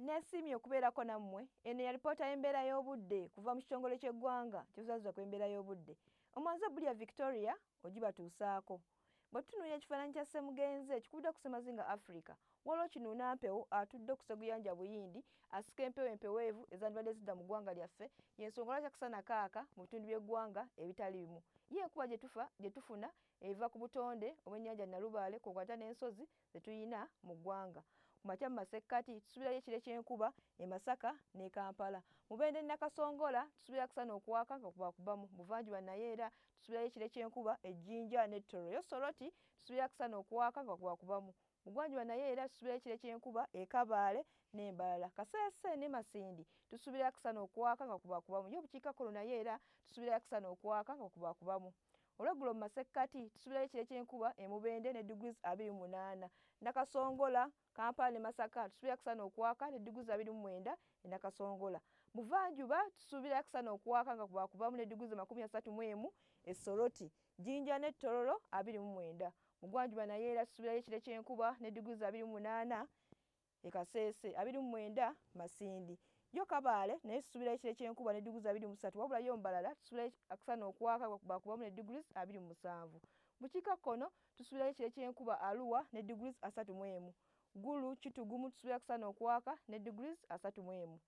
Nesimye okubeerako nammwe. Eno ya lipoota y'embeera y'obudde kuva mu kitongole ky'eggwanga ky'obusaza kw'embeera y'obudde. Omwanze Bulya Victoria ogibatuusaako. Bwe tutunuulira ekifaananyi kya Ssemugenzi ekikubidde ku Ssemazinga Africa, waliwo kinuuna mpewo atudde ku Sseguyanja Buyindi asika empewo empeweevu ezandibadde zidda mu ggwanga lyaffe, y'ensonga lwaki akasana kaaka mu bitundu by'eggwanga ebitali bimu. Ye enkuba gye tufuna eva ku butonde obw'ennyanja Nalubaale kwokwata n'ensozi ze tuyina mu ggwanga. Ku makya mu masekkati tusuubirayo ekire ky'enkuba e Masaka ne Kampala. Mu Bende ne Nakasongola tusuubira akasana okuwaaka nga kubakubamu. Buvanjuba naye era tusuubirayo ekire ky'enkuba e Jjinja ne Tororo. Soroti tusuubira akasana okuwaaka nga kubakubamu. Bugwanjuba naye era tusuubirayo ekire ky'enkuba e Kabaale n'Embalala. Kasese ne Masindi tusuubira akasana okuwaaka nga kubakubamu. Yo obukiikakkono naye era tusuubirayo akasana okuwaaka nga kubakubamu. Olweggulo mu masekkati tusuubirayo ekire ky'enkuba e Mubende ne degrees 28. Nakasongola, Kampala ne Masaka tusuubira akasana okuwaaka ne degrees 29 e Nakasongola. Buvanjuba tusuubirayo akasana okuwaaka nga kubakubamu ne degrees 31 e Soroti. Jjinja ne Tororo 29. Mugwanjuba naye era tusuubirayo ekire ky'enkuba ne degrees 28 e Kasese, 29 Masindi. Yo Kabaale naye tusuubirayo ekire ky'enkuba ne degrees 23, wabula yo Mbalala tusuubirayo akasana okuwaaka nga kubakubamu ne degrees 27. Bukiikakkono tusuubirayo ekire ky'enkuba Arua ne degrees 31. Gulu Kitugumu tusuubira akasana okuwaaka ne degrees 31.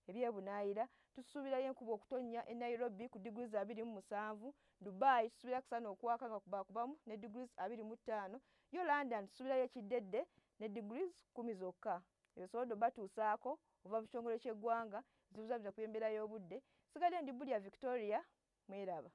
Ebyebunaayira tusuubirayo enkuba okutonnya e Nairobi ku degrees 27. Dubai tusuubira akasana okuwaaka nga kubakubamu ne degrees 25. Yo London tusuubirayo ekiddedde ne degrees 10 zokka. Ebisobodde batuusaako ova mu kitongole ky'eggwanga zibuzabuza ku embeera y'obudde. Sigadde ndi Bulya Victoria, mweraba.